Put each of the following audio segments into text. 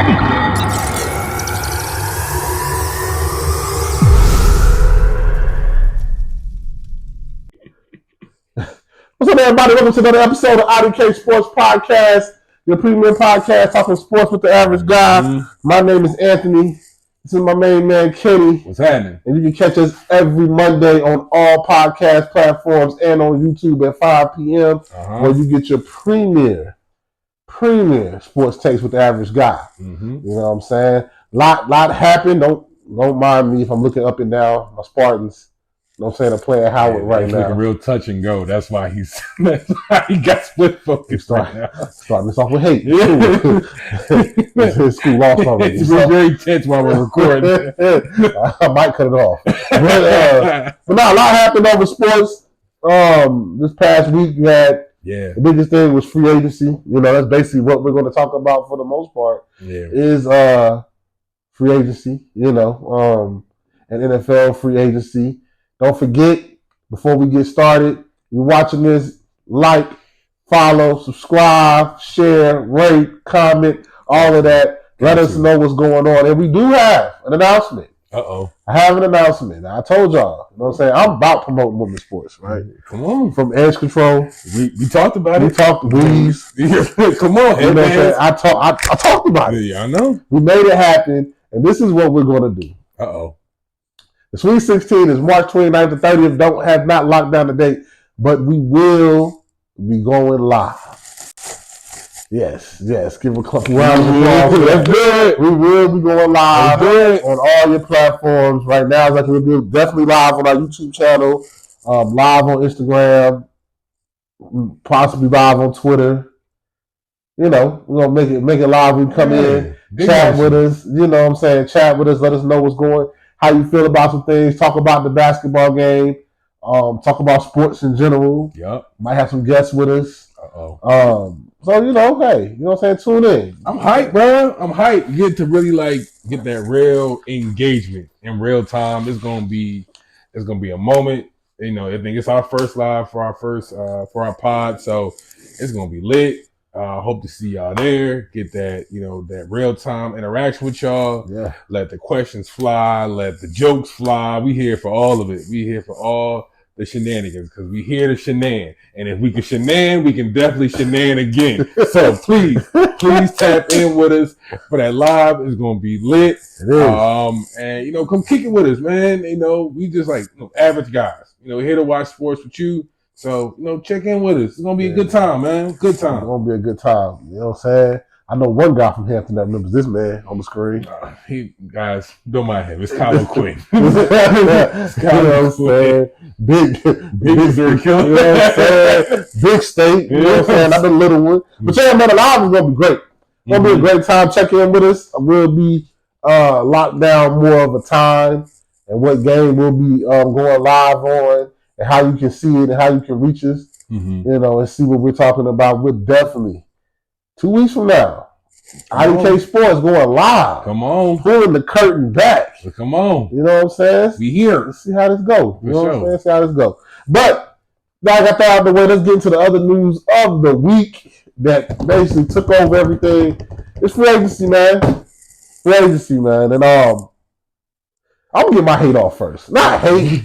What's up, everybody? Welcome to another episode of IDK Sports Podcast, your premium podcast talking sports with the average guy. Mm-hmm. My name is Anthony. This is my main man, Kenny. What's happening? And you can catch us every Monday on all podcast platforms and on YouTube at 5 p.m. Where you get your premier sports takes with the average guy. Mm-hmm. You know what I'm saying? Lot happened. Don't mind me if I'm looking up and down my Spartans. You know what I'm saying? I'm playing Howard right now. Looking real touch and go. That's why he got split focus right now. Starting this off with hate. His school lost already. It's very tense while we're recording. I might cut it off. But no, a lot happened over sports. This past week we had the biggest thing was free agency. You know, that's basically what we're going to talk about for the most part. Is free agency. You know, and NFL free agency. Don't forget, before we get started, you're watching this, like, follow, subscribe, share, rate, comment, all of that. Let us know what's going on. And we do have an announcement. Uh-oh. I have an announcement. I told y'all, you know what I'm saying? I'm about promoting women's sports, right? Come on. From Edge Control. We talked about it. We talked Breeze. Come on, you know what I'm saying? I talked about it. Yeah, I know. We made it happen, and this is what we're going to do. Uh-oh. The Sweet 16 is March 29th to 30th. Have not locked down the date, but we will be going live. Yes. Give a couple rounds of applause. That's good. We will be going live on all your platforms. Right now, it's like we'll be definitely live on our YouTube channel, live on Instagram, possibly live on Twitter. You know, we're gonna make it live. We come in, chat with us. You know what I'm saying? Chat with us. Let us know what's going. How you feel about some things, talk about the basketball game, talk about sports in general. Yep. Might have some guests with us. Uh-oh. So, you know, hey, you know what I'm saying? Tune in. I'm hyped, bro. I'm hyped. Get to really get that real engagement in real time. It's gonna be a moment. You know, I think it's our first live for our pod, so it's gonna be lit. Hope to see y'all there. Get that, that real time interaction with y'all. Yeah. Let the questions fly. Let the jokes fly. We here for all of it. We here for all the shenanigans because we here to shenan. And if we can shenan, we can definitely shenan again. So please tap in with us for that live. It's gonna be lit. It is. And come kick it with us, man. We just average guys. Here to watch sports with you. So, check in with us. It's going to be a good time, man. Good time. It's going to be a good time. You know what I'm saying? I know one guy from Hampton that remembers this man on the screen. Guys, don't mind him. It's Kylo Quinn. You know what I'm saying? Big Missouri killer. You know what I'm saying? Big state. You know what I'm saying? Not the little one. But yeah, man, the live is going to be great. It's going to be a great time. Check in with us. We'll be locked down more of a time and what game we'll be going live on. And how you can see it and how you can reach us, and see what we're talking about. We're definitely 2 weeks from now. IDK Sports going live. Come on. Pulling the curtain back. Come on. You know what I'm saying? We here. Let's see how this goes. You know what I'm saying? See how this goes. But now I got that out of the way. Let's get into the other news of the week that basically took over everything. It's free agency, man. And I'm going to get my hate off first. Not hate.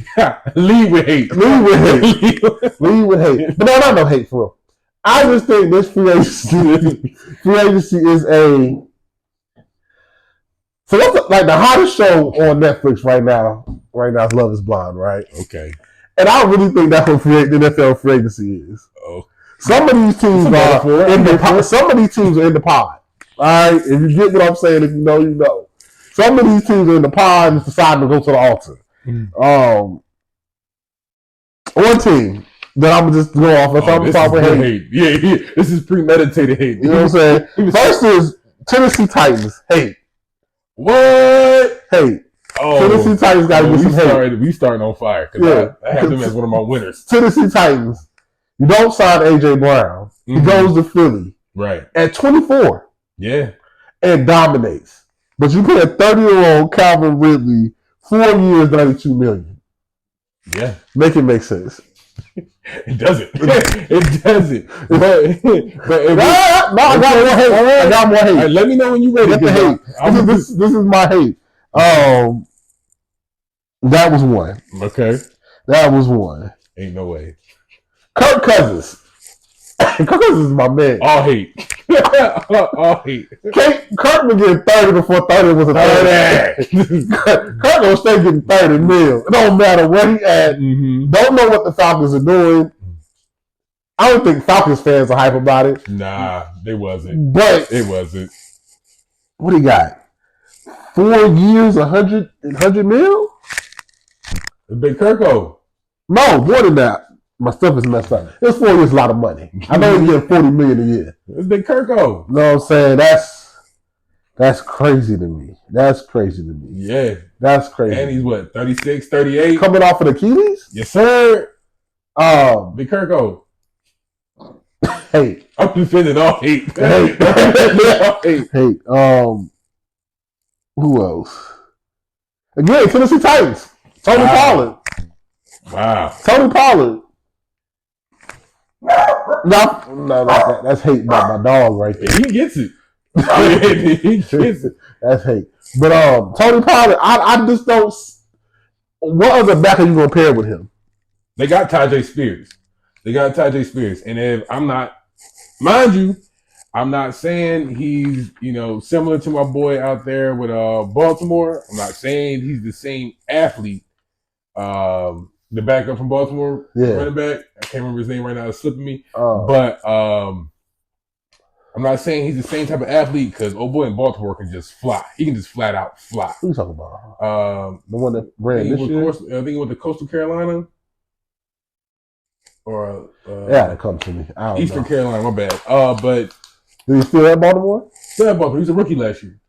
Lead with hate. Lead with hate. But no, not hate for real. I just think this free agency is a... So what's the hottest show on Netflix right now is Love is Blind, right? Okay. And I really think that's what the NFL free agency is. Oh. Some of these teams are in the pod. Some of these teams are in the pod. All right? If you get what I'm saying, if you know, you know. Some of these teams are in the pod and decide to go to the altar. One team that I'm just go off. I'm talking hate. Yeah, this is premeditated hate. You know what I'm saying? First is Tennessee Titans. Hate. What? Hate. Oh, Tennessee Titans got to get some hate. We starting on fire. I have them as one of my winners. Tennessee Titans. You don't sign A.J. Brown. He goes to Philly. Right. At 24. Yeah. And dominates. But you pay a 30-year-old Calvin Ridley 4 years, $92 million. Yeah. Make it make sense. It doesn't. It doesn't. But if No, I got more hate. I got more hate. All right, let me know when you're ready. Get the hate. This is my hate. That was one. Okay. That was one. Ain't no way. Kirk Cousins. Kirk Cousins is my man. All hate. All hate. Kirk was getting 30 before 30 was a 30. Kirk gonna stay getting 30 mil. It don't matter where he at. Mm-hmm. Don't know what the Falcons are doing. I don't think Falcons fans are hype about it. Nah, they wasn't. But it wasn't. What he got? 4 years, 100 mil? Big Kirko. No, more than that. My stuff is messed up. This 4 years is a lot of money. I know he's getting $40 million a year. It's Big Kirko. You know what I'm saying? That's crazy to me. That's crazy to me. Yeah. That's crazy. And he's what, 36, 38? Coming off of the Achilles? Yes, sir. Big Kirko. Hate. I'm defending all hate. Hate. Who else? Again, Tennessee Titans. Tony Pollard. Wow. Tony Pollard. No, that's hate by my dog right there. He gets it. He gets it. That's hate. But Tony Pollard, I just don't. What other back are you gonna pair with him? They got Tajay Spears. And if I'm not, mind you, I'm not saying he's, similar to my boy out there with Baltimore. I'm not saying he's the same athlete. The backup from Baltimore, running back. I can't remember his name right now. It's slipping me. But I'm not saying he's the same type of athlete because old boy in Baltimore can just fly. He can just flat out fly. Who you talking about? The one that ran this year? I think he went to Coastal Carolina. Or that comes to me. Eastern Carolina, my bad. But do you still at Baltimore? Still at Baltimore. He was a rookie last year.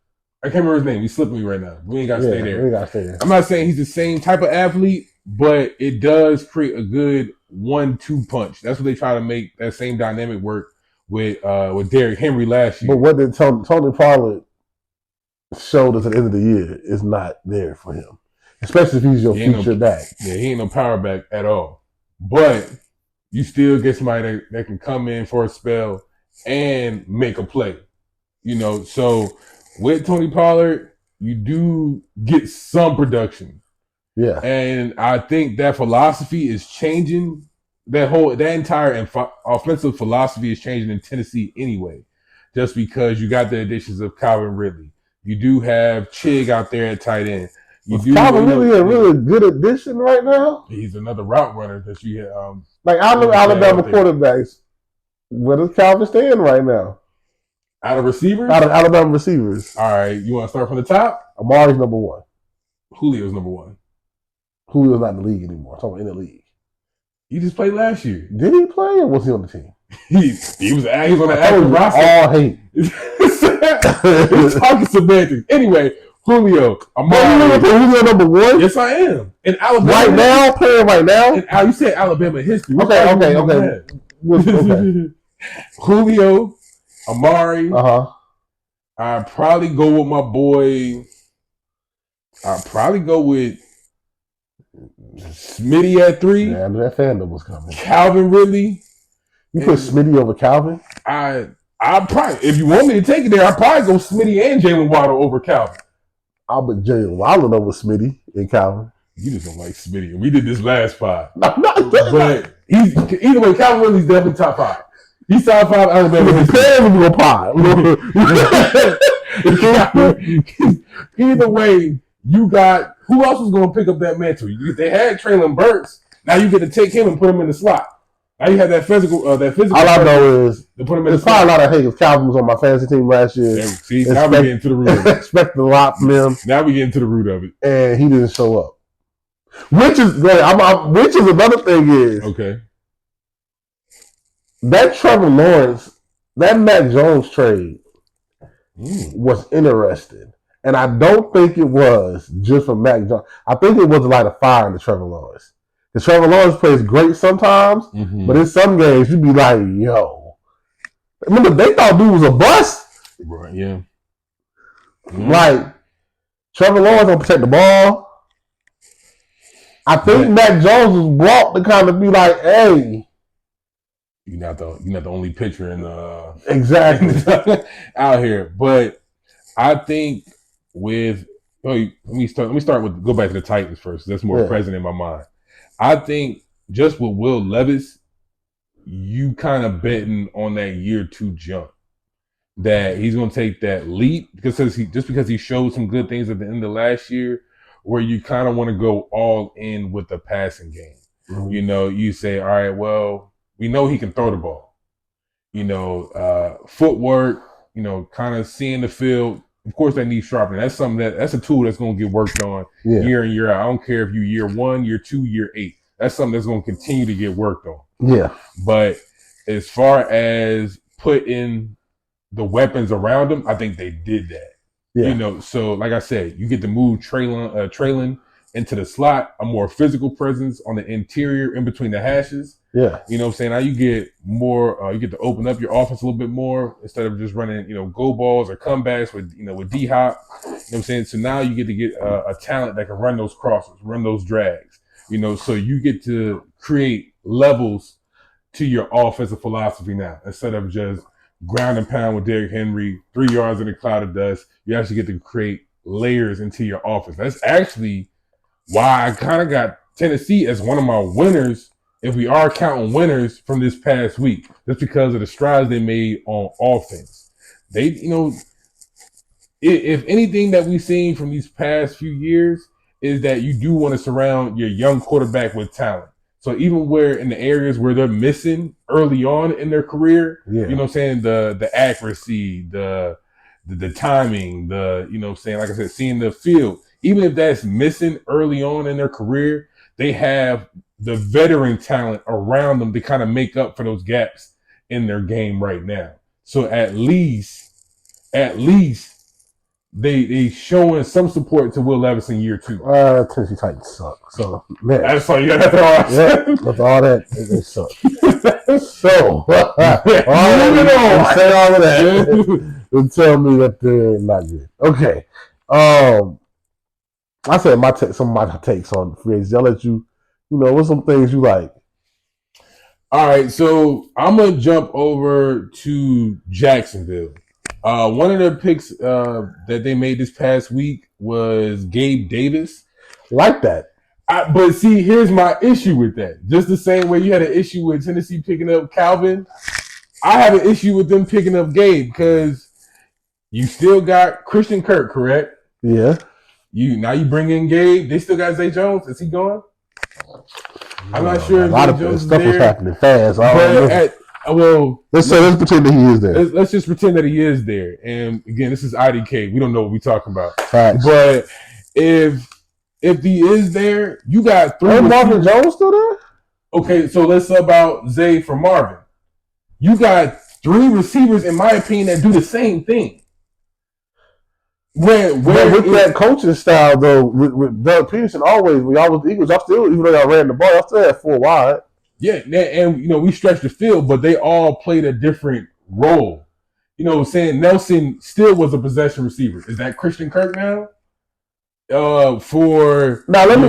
I can't remember his name. He's slipping me right now. We ain't got to stay there. We ain't got to stay there. I'm not saying he's the same type of athlete, but it does create a good 1-2 punch. That's what they try to make that same dynamic work with Derrick Henry last year. But what did Tony Pollard showed us at the end of the year is not there for him, especially if he's your future back. Yeah, he ain't no power back at all. But you still get somebody that can come in for a spell and make a play. So with Tony Pollard, you do get some production. Yeah. And I think that philosophy is changing. That entire offensive philosophy is changing in Tennessee anyway, just because you got the additions of Calvin Ridley. You do have Chig out there at tight end. Calvin Ridley a really good addition right now? He's another route runner that you have. Like Alabama quarterbacks, where does Calvin stand right now? Out of receivers? Out of Alabama receivers. All right, you want to start from the top? Amari's number 1. Julio's number 1. Julio's not in the league anymore. I'm talking about in the league. He just played last year. Did he play or was he on the team? He was on the active roster. All hate. It's talking semantics. Anyway, Julio, Amari. Julio number 1? Yes, I am. In Alabama. Right now? Playing right now? You said Alabama history. Okay. Julio, Amari. Uh-huh. I'd probably go with my boy. I'd probably go with Smitty at 3. Yeah, I knew that fandom was coming. Calvin Ridley. You put Smitty over Calvin? I probably, if you want me to take it there, I'd probably go Smitty and Jalen Waddle over Calvin. I'll put Jalen Waddle over Smitty and Calvin. You just don't like Smitty. We did this last pod. But either way, Calvin Ridley's definitely top 5. He's top 5 Alabama. Either way, you got who else was going to pick up that mantle? They had Traylon Burks. Now you get to take him and put him in the slot. Now you have that physical. All I know is to put him in there's probably a lot of hate because Calvin was on my fantasy team last year. See, now we getting to the root of it. Expect a lot from him. Now we getting to the root of it, and he didn't show up. Which is another thing is okay. That Trevor Lawrence, that Mac Jones trade was interesting. And I don't think it was just for Mac Jones. I think it was like a fire to Trevor Lawrence. Because Trevor Lawrence plays great sometimes, but in some games you'd be like, yo. Remember, they thought dude was a bust. Right, yeah. Like, Trevor Lawrence don't protect the ball. I think Mac Jones was brought to kind of be like, hey. You're not the only pitcher in exactly out here. But I think with let me start with go back to the Titans first. That's more present in my mind. I think just with Will Levis, you kind of betting on that year 2 jump. That he's going to take that leap because he showed some good things at the end of last year, where you kind of want to go all in with the passing game. Mm-hmm. You know, you say, all right, well, we know he can throw the ball. You know, footwork. You know, kind of seeing the field. Of course, that needs sharpening. That's something that's a tool that's going to get worked on year in year out. I don't care if you year 1, year 2, year 8. That's something that's going to continue to get worked on. Yeah. But as far as putting the weapons around him, I think they did that. Yeah. You know, so like I said, you get to move Traylon into the slot, a more physical presence on the interior in between the hashes. Yeah. You know what I'm saying? Now you get more, you get to open up your offense a little bit more instead of just running, go balls or comebacks with D-Hop. You know what I'm saying? So now you get to get a talent that can run those crosses, run those drags, so you get to create levels to your offensive philosophy now instead of just ground and pound with Derrick Henry, 3 yards in a cloud of dust. You actually get to create layers into your offense. That's actually why I kind of got Tennessee as one of my winners, if we are counting winners from this past week, just because of the strides they made on offense. They, if anything that we've seen from these past few years is that you do want to surround your young quarterback with talent. So even where in the areas where they're missing early on in their career, you know what I'm saying, the accuracy, the timing, like I said, seeing the field, even if that's missing early on in their career, they have the veteran talent around them to kind of make up for those gaps in their game right now. So at least they showing some support to Will Levis in year 2. Tennessee Titans suck. So man, that's all you got to throw out. Yeah, with all that, they suck. So say all of that and tell me that they're not good. Okay. I said some of my takes on free agency. I'll let you, what's some things you like? All right, so I'm gonna jump over to Jacksonville. One of their picks that they made this past week was Gabe Davis. Like that. But see, here's my issue with that. Just the same way you had an issue with Tennessee picking up Calvin, I have an issue with them picking up Gabe because you still got Christian Kirk, correct? Yeah. Now you bring in Gabe. They still got Zay Jones. Is he gone? I'm not sure. A lot of stuff was happening fast. Let's pretend that he is there. Let's just pretend that he is there. And again, this is IDK. We don't know what we're talking about. Facts. But if he is there, you got 3. Marvin Jones still there? Okay, so let's sub out Zay for Marvin. You got 3 receivers, in my opinion, that do the same thing. With that coaching style, though, with Doug Peterson, we always the Eagles. Even though y'all ran the ball, y'all still had 4 wide. Yeah, and we stretched the field, but they all played a different role. You know what I'm saying? Nelson still was a possession receiver. Is that Christian Kirk now? Let me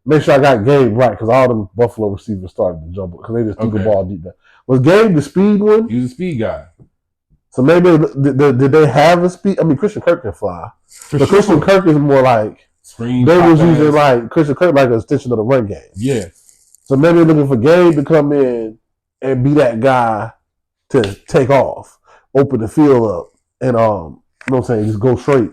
make sure I got Gabe right because all them Buffalo receivers started to jumble because they just threw the ball deep down. Was Gabe the speed one? He was a speed guy. So maybe did they have a speed? I mean, Christian Kirk can fly, but Christian Kirk is more like screen. They was using like Christian Kirk like an extension of the run game. Yeah. So maybe they're looking for Gabe to come in and be that guy to take off, open the field up, and you know what I'm saying, just go straight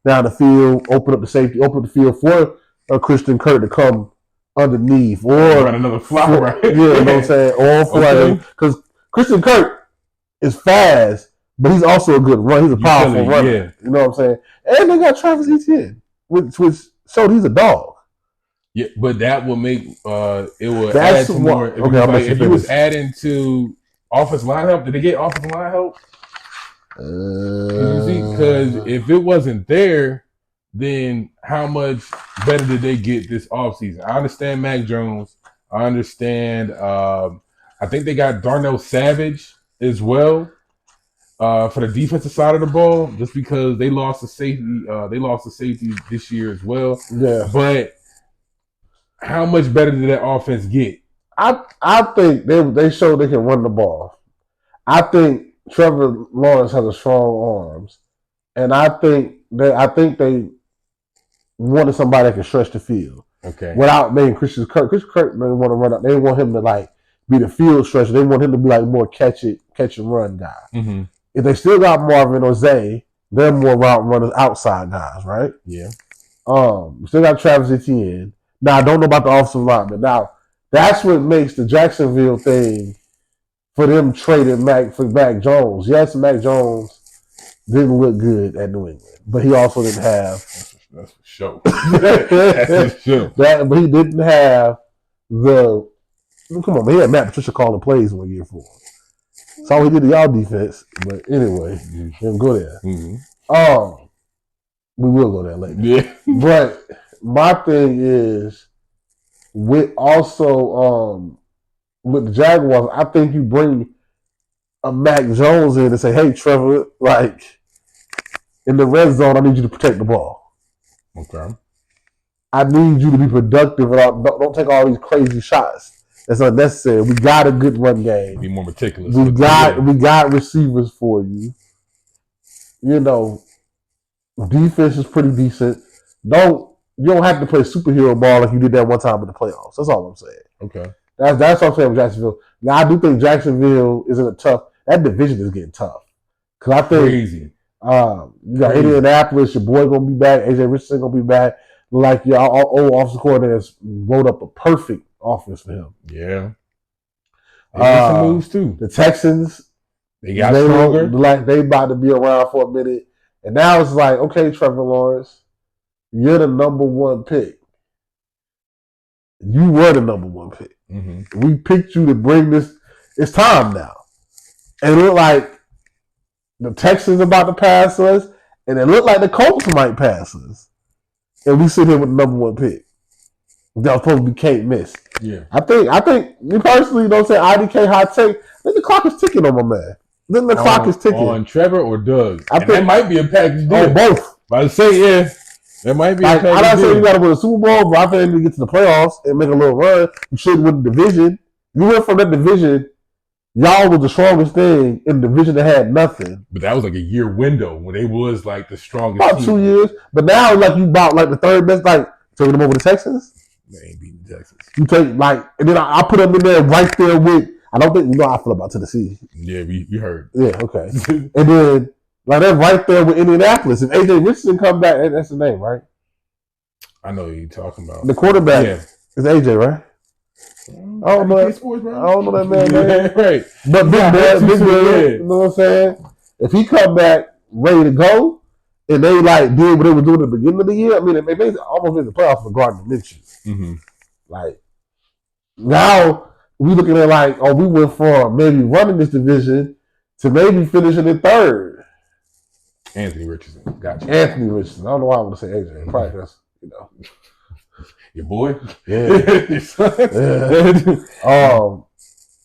down the field, open up the safety, open the field for a Christian Kirk to come underneath, or another fly, right? Yeah, you know what I'm saying, or for because Christian Kirk is fast. But he's also a good runner. He's a powerful runner. Yeah. You know what I'm saying? And they got Travis Etienne, which showed he's a dog. Yeah, but that will make it will add to more. If he was adding to offensive line help, did they get offensive line help? Because if it wasn't there, then how much better did they get this offseason? I understand Mac Jones. I understand. I think they got Darnell Savage as well. For the defensive side of the ball, just because they lost the safety, this year as well. Yeah. But how much better did that offense get? I think they showed they can run the ball. I think Trevor Lawrence has a strong arms, and I think they wanted somebody that can stretch the field. Okay. Without making Christian Kirk. Christian Kirk didn't want to run out. They didn't want him to like be the field stretcher. They want him to be like more catch and run guy. Mm-hmm. If they still got Marvin or Zay, they're more route runners, outside guys, right? Yeah. Still got Travis Etienne. Now I don't know about the offensive line, but now that's what makes the Jacksonville thing for them trading Mac Jones. Yes, Mac Jones didn't look good at New England, but he also didn't have. That's for sure. That's for sure. But he didn't have the. Come on, man. He had Matt Patricia calling plays 1 year for him. That's all he did to y'all defense. But anyway, we'll go there. Mm-hmm. We will go there later. Yeah. But my thing is, with also with the Jaguars, I think you bring a Mac Jones in and say, "Hey, Trevor, like in the red zone, I need you to protect the ball. Okay. I need you to be productive and don't take all these crazy shots. That's unnecessary. We got a good run game. Be more meticulous. We got receivers for you. You know, defense is pretty decent. You don't have to play superhero ball like you did that one time in the playoffs. That's all I'm saying. Okay. That's what I'm saying with Jacksonville. Now I do think Jacksonville is in a tough. That division is getting tough because I think crazy. You got Indianapolis. Your boy gonna be back. AJ Richardson gonna be back. Like your old offensive coordinator has wrote up a perfect offense for him. Yeah. They made some moves too. The Texans, they got stronger. Like they about to be around for a minute, and now it's like, okay, Trevor Lawrence, you're the number one pick. You were the number one pick. Mm-hmm. We picked you to bring this. It's time now, and it looked like the Texans about to pass us, and it looked like the Colts might pass us, and we sit here with the number one pick. That was supposed to be can't miss. Yeah. I think me personally, don't say IDK hot take. I think the clock is ticking on my man. Then the clock is ticking. On Trevor or Doug? I think that might be a package deal. On both. But I say, yeah, that might be a package deal. I'm not saying you got to win a Super Bowl, but I think if you get to the playoffs and make a little run, you should win the division. You went from that division, y'all was the strongest thing in the division that had nothing. But that was like a year window when they was like the strongest about team. 2 years. But now, like, you bought like the third best, like, taking them over the Texans. They ain't beating Texas. You take, like, and then I put them in there right there with, I don't think, you know how I feel about Tennessee. Yeah, we heard. Yeah, okay. And then, like, they're right there with Indianapolis. If AJ Richardson come back, that's the name, right? I know who you're talking about. The quarterback is AJ, right? I don't know. I don't know that man. Yeah, right. But big man, you know what I'm saying? If he come back ready to go, and they like did what they were doing at the beginning of the year, I mean, they basically almost in the playoffs for Gardner Minshew. Mm-hmm. Like now we looking at like, oh, we went from maybe running this division to maybe finishing in third. Anthony Richardson, gotcha. Anthony Richardson. I don't know why I want to say AJ. Probably because your boy. Yeah.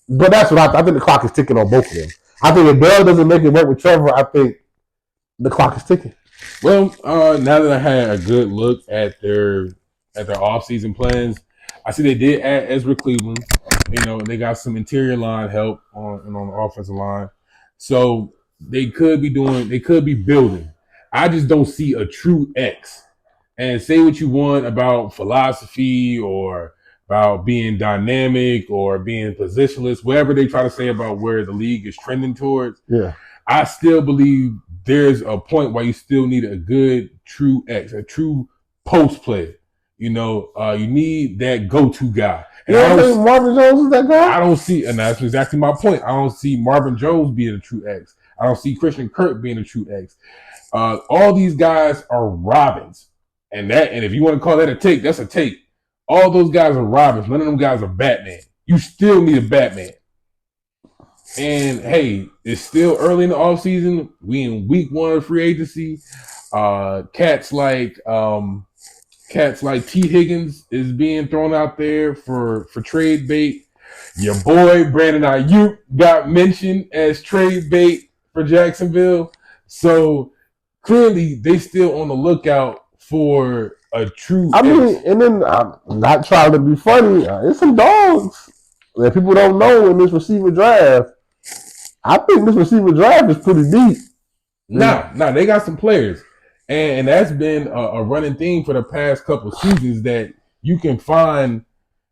But that's what I think. The clock is ticking on both of them. I think if Bell doesn't make it work with Trevor, I think the clock is ticking. Well, now that I had a good look at their offseason plans, I see they did add Ezra Cleveland. You know, they got some interior line help on the offensive line. So they could be building. I just don't see a true X. And say what you want about philosophy or about being dynamic or being positionless, whatever they try to say about where the league is trending towards. Yeah. I still believe there's a point where you still need a good true X, a true post player. You know, you need that go-to guy. And you don't think Marvin Jones is that guy? I don't see, and that's exactly my point. I don't see Marvin Jones being a true X. I don't see Christian Kirk being a true X. All these guys are Robins. And if you want to call that a take, that's a take. All those guys are Robins. None of them guys are Batman. You still need a Batman. And hey, it's still early in the offseason. We in week 1 of free agency. Cats like T. Higgins is being thrown out there for trade bait. Your boy Brandon Ayuk got mentioned as trade bait for Jacksonville. So clearly they still on the lookout for a true. I mean, and then I'm not trying to be funny. It's some dogs that people don't know in this receiver draft. I think this receiver draft is pretty deep. Nah, they got some players, and that's been a running theme for the past couple seasons that you can find.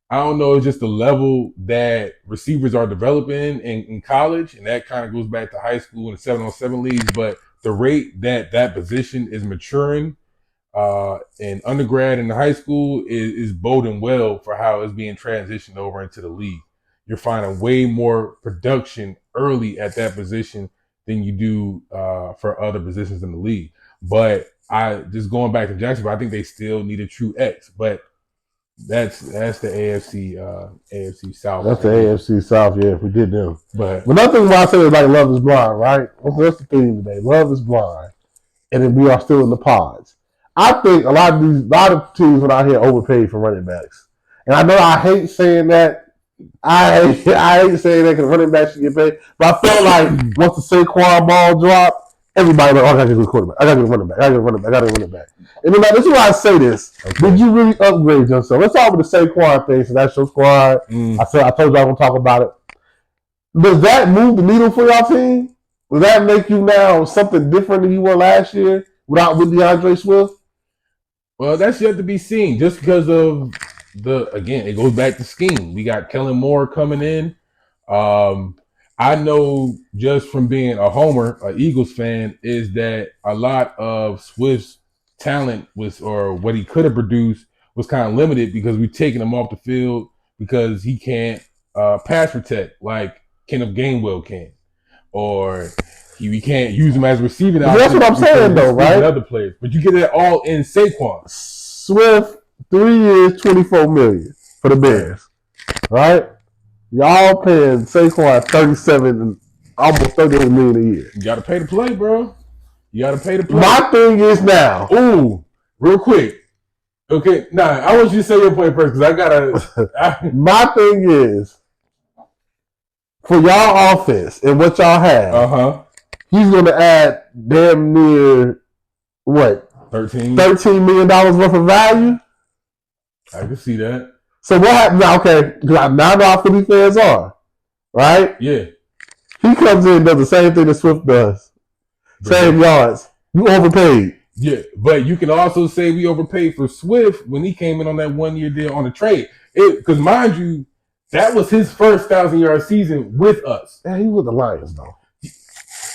I don't know, it's just the level that receivers are developing in college, and that kind of goes back to high school and the 7-on-7 leagues. But the rate that position is maturing in undergrad and high school is boding well for how it's being transitioned over into the league. You're finding way more production early at that position than you do for other positions in the league. But I just going back to Jacksonville, I think they still need a true X. But that's the AFC South. That's the AFC South, yeah, if we did them. But another thing why I say is like love is blind, right? What's the theme today? Love is blind. And then we are still in the pods. I think a lot of teams when I hear overpaid for running backs. And I know I hate saying that. I hate saying that because running backs should get paid. But I felt like once the Saquon ball dropped, everybody like, oh, I gotta get a quarterback. I gotta get a running back. I gotta get a running back. I gotta get a running back. And then this is why I say this. Okay. Did you really upgrade yourself? Let's talk about the Saquon thing. So that's your squad. I told you I was gonna talk about it. Does that move the needle for your team? Does that make you now something different than you were last year with DeAndre Swift? Well, that's yet to be seen. Just because of it goes back to scheme. We got Kellen Moore coming in. I know just from being a homer, an Eagles fan, is that a lot of Swift's talent or what he could have produced was kind of limited because we've taken him off the field because he can't pass protect like Kenneth Gainwell can, or we can't use him as a receiving. That's what I'm saying, though, right? Other players, but you get it all in Saquon. Swift, 3 years, $24 million for the Bears, right? Y'all paying Saquon $37 and almost $38 million a year. You got to pay to play, bro. You got to pay to play. My thing is now. Ooh, real quick. Okay, I want you to say your point first because I gotta. My thing is for y'all offense and what y'all have. He's gonna add damn near what? $13 million worth of value. I can see that. So what happened now? Okay, now I know how Philly fans are, right? Yeah. He comes in and does the same thing that Swift does. Same yards. You overpaid. Yeah, but you can also say we overpaid for Swift when he came in on that 1-year deal on the trade. Because mind you, that was his first 1,000-yard season with us. Yeah, he was the Lions though.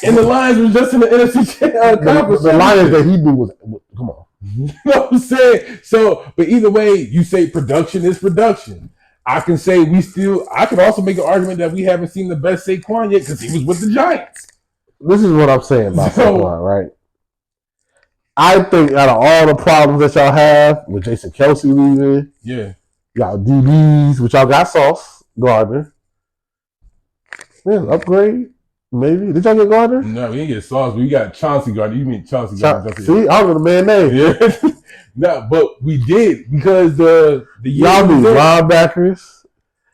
And the Lions was just in the NFC conference. The Lions that he knew was come on. You know what I'm saying? So, but either way, you say production is production. I can say I could also make an argument that we haven't seen the best Saquon yet because he was with the Giants. This is what I'm saying about Saquon, right? I think out of all the problems that y'all have with Jason Kelce leaving, y'all DBs, which y'all got Sauce Gardner, upgrade. Maybe. Did y'all get Gardner? No, we didn't get Sauce, but we got Chauncey Gardner. You mean Chauncey Gardner? See, I don't know the man's name. Yeah. No, but we did because the y'all need linebackers.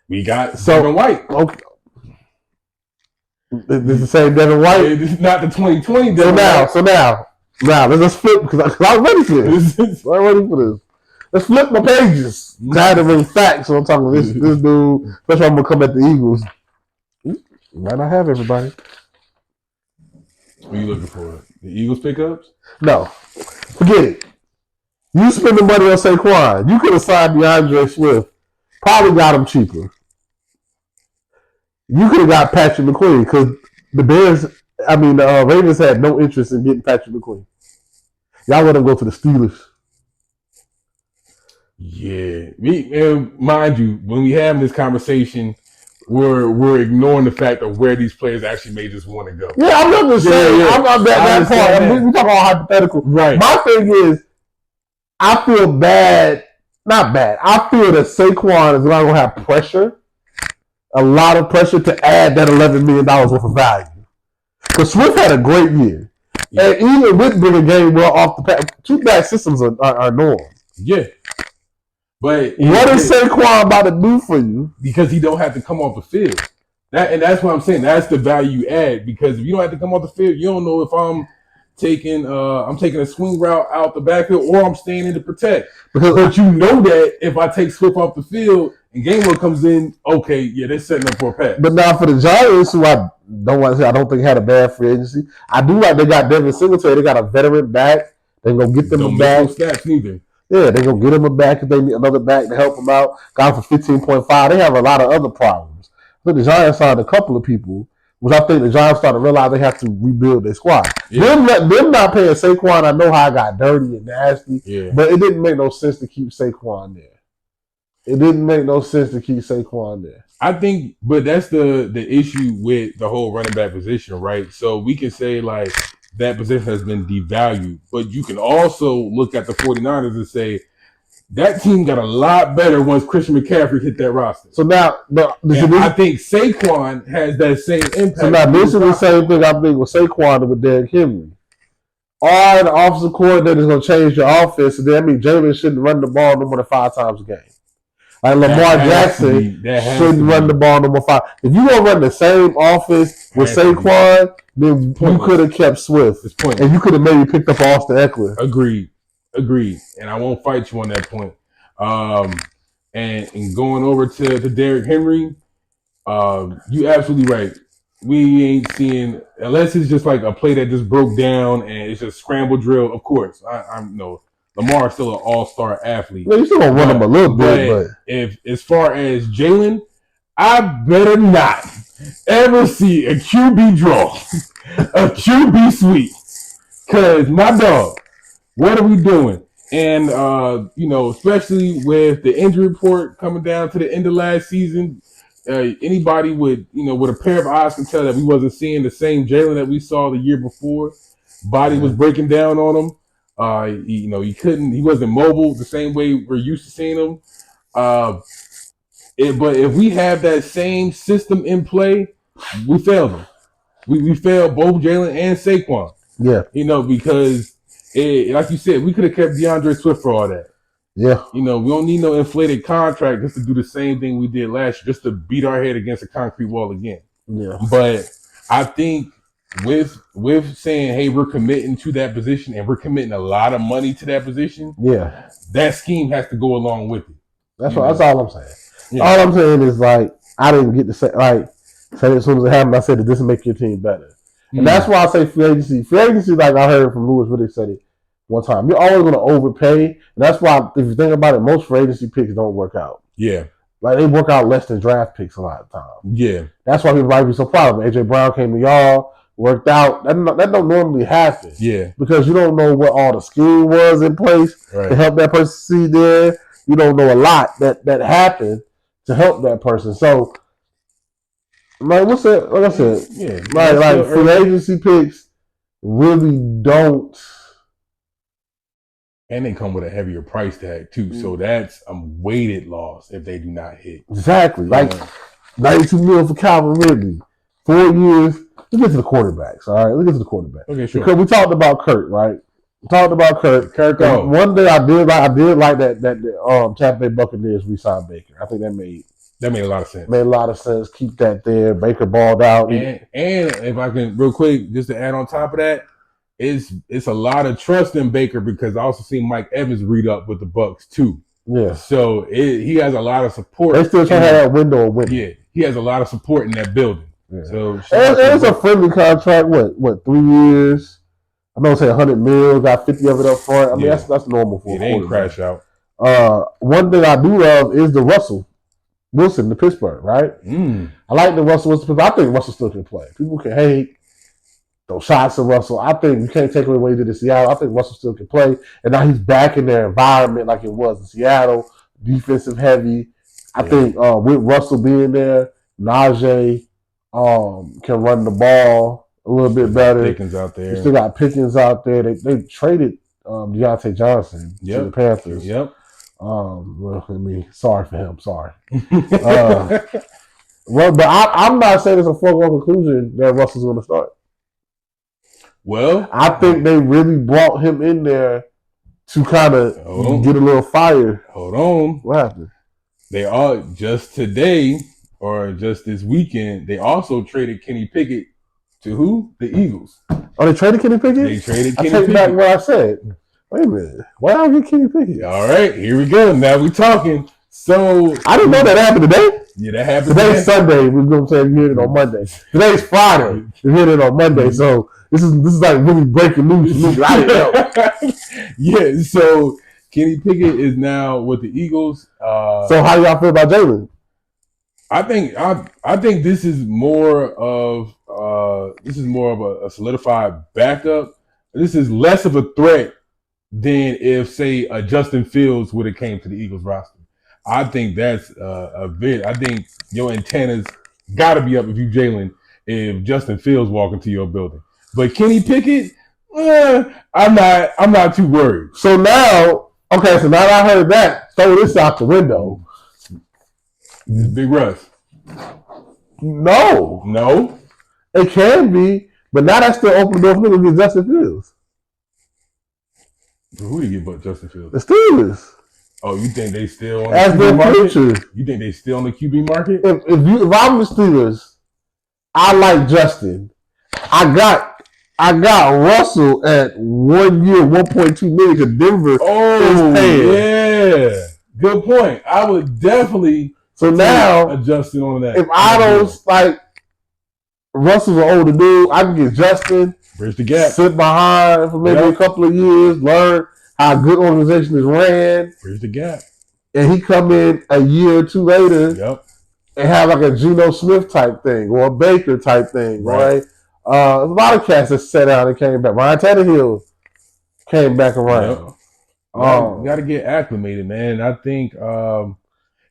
We got Devin White. Okay. This is the same Devin White. This is not the 2020 Devin White. So now, let's flip because I'm ready for this. I'm ready for this. Let's flip my pages. I had to bring facts. So I'm talking this dude. That's why I'm gonna come at the Eagles. Might not have everybody. What are you looking for? The Eagles pickups? No. Forget it. You spend the money on Saquon. You could have signed DeAndre Swift. Probably got him cheaper. You could have got Patrick McQueen because the Ravens had no interest in getting Patrick McQueen. Y'all let him go to the Steelers. Yeah. Mind you, when we have this conversation, we're ignoring the fact of where these players actually may just want to go. Yeah, I'm not just saying. I'm not that part. We talk about hypothetical. Right. My thing is, I feel bad. Not bad. I feel that Saquon is not going to have pressure, a lot of pressure to add that $11 million worth of value. Because Swift had a great year. Yeah. And even with bringing Gainwell off the path, two-back systems are norm. Yeah. But what is Saquon about to do for you? Because he don't have to come off the field. That's what I'm saying. That's the value you add. Because if you don't have to come off the field, you don't know if I'm taking a swing route out the backfield, or I'm staying in to protect. Because But you know that if I take Swift off the field and Gainwell comes in, okay, yeah, they're setting up for a pass. But now for the Giants, who I don't want to say, I don't think had a bad free agency. I do like they got Devin Singletary. They got a veteran back. They gonna get them Don't a miss back. no snaps neither. Yeah, they gonna get him a back if they need another back to help them out. Got him for 15.5. They have a lot of other problems. I think the Giants signed a couple of people, which I think the Giants started to realize they have to rebuild their squad. Yeah. Them not paying Saquon, I know how I got dirty and nasty, Yeah. but it didn't make no sense to keep Saquon there. It didn't make no sense to keep Saquon there. I think, but that's the issue with the whole running back position, right? So we can say like that position has been devalued, but you can also look at the 49ers and say that team got a lot better once Christian McCaffrey hit that roster. So now, I think Saquon has that same impact. So now this is the same thing I think with Saquon and with Derrick Henry. All the offensive coordinators going to change your offense, and then I mean Jalen shouldn't run the ball no more than 5 times a game. Like Lamar Jackson shouldn't run the ball no more 5. If you don't run the same offense with Saquon, then you could have kept Swift, and you could have maybe picked up Austin Eckler. Agreed, and I won't fight you on that point. And going over to Derrick Henry, you absolutely right. We ain't seeing, unless it's just like a play that just broke down and it's just scramble drill. Of course, I'm no. Lamar's still an all-star athlete. Yeah, you still gonna run him a little bit, but if as far as Jalen, I better not ever see a QB draw, a QB sweep, because my dog, what are we doing? And especially with the injury report coming down to the end of last season, anybody with a pair of eyes can tell that we wasn't seeing the same Jalen that we saw the year before. Body was breaking down on him. He wasn't mobile the same way we're used to seeing him. But if we have that same system in play, we failed them. We failed both Jalen and Saquon. Yeah. Because like you said, we could have kept DeAndre Swift for all that. Yeah. We don't need no inflated contract just to do the same thing we did last year, just to beat our head against a concrete wall again. Yeah. But I think with saying, hey, we're committing to that position and we're committing a lot of money to that position, yeah, that scheme has to go along with it. That's all I'm saying. Yeah. All I'm saying is like I didn't get to say as soon as it happened, I said that this will make your team better. And that's why I say free agency. Free agency, like I heard from Louis Riddick said it one time, you're always gonna overpay. And that's why if you think about it, most free agency picks don't work out. Yeah. Like they work out less than draft picks a lot of times. Yeah. That's why people might be so proud of them. AJ Brown came to y'all. Worked out. That don't normally happen. Yeah. Because you don't know what all the scheme was in place to help that person see there. You don't know a lot that happened to help that person. So, like what's that? Like I said, like free agency picks really don't. And they come with a heavier price tag too. So that's a weighted loss if they do not hit. Exactly. Like $92 million for Calvin Ridley. 4 years. Let's get to the quarterbacks, all right? Let's get to the quarterbacks. Okay, sure. Because we talked about Kurt, right? Kirk. One day I did like that Tampa Bay Buccaneers re-signed Baker. I think that made a lot of sense. Made a lot of sense. Keep that there. Baker balled out. And if I can real quick, just to add on top of that, it's a lot of trust in Baker because I also seen Mike Evans read up with the Bucs too. Yeah. So he has a lot of support. They still trying to have that window of winning. Yeah. He has a lot of support in that building. Yeah. So it's a friendly contract. What 3 years? I'm gonna say $100 million. Got 50 of it up front. I mean that's normal for. They ain't crash out. One thing I do love is the Russell Wilson, the Pittsburgh, right? I like the Russell Wilson. I think Russell still can play. People can hate, throw shots at Russell. I think you can't take away what he did in Seattle. I think Russell still can play, and now he's back in their environment like it was in Seattle, defensive heavy. I think with Russell being there, Najee. Can run the ball a little bit better. Pickens out there. You still got Pickens out there. They traded Deontay Johnson to the Panthers. Yep. Well, I mean, sorry for him. Sorry. Well, but I'm not saying it's a foregone conclusion that Russell's going to start. Well, I think they really brought him in there to kind of get a little fire. Hold on. What happened? They all just today. Or just this weekend, they also traded Kenny Pickett To who? The Eagles. Oh, they traded Kenny Pickett? They traded I Kenny take back Pickett. what I said. Wait a minute. Why don't I get Kenny Pickett? All right, here we go. Now we talking. So I didn't know that happened today. Yeah, that happened. Today's Sunday. We're gonna say we hit it on Monday. Today's Friday. We hit it on Monday. So this is like really breaking news for me. I didn't know. Yeah. So Kenny Pickett is now with the Eagles. So how y'all feel about Jalen? I think this is more of a solidified backup. This is less of a threat than if, say, a Justin Fields would have came to the Eagles roster. I think that's I think your antennas got to be up if you Jalen if Justin Fields walk into your building. But Kenny Pickett, I'm not too worried. So now that I heard that, throw this out the window. Big Russ. No. It can be, but now that's still open door for me to get Justin Fields. Who do you get but Justin Fields? The Steelers. Oh, you think they still on as the their QB market? future? You think they still on the QB market? If I'm the Steelers, I like Justin. I got Russell at 1 year, $1.2 million to Denver. Oh, yeah. Good point. I would definitely now adjusting on that. If I don't like Russell's an older dude, I can get Justin. Bridge the gap. Sit behind for maybe a couple of years, learn how a good organization is ran. Bridge the gap. And he come in a year or two later and have like a Geno Smith type thing or a Baker type thing, right? A lot of cats that sat out and came back. Ryan Tannehill came back around. Got to get acclimated, man. I think, and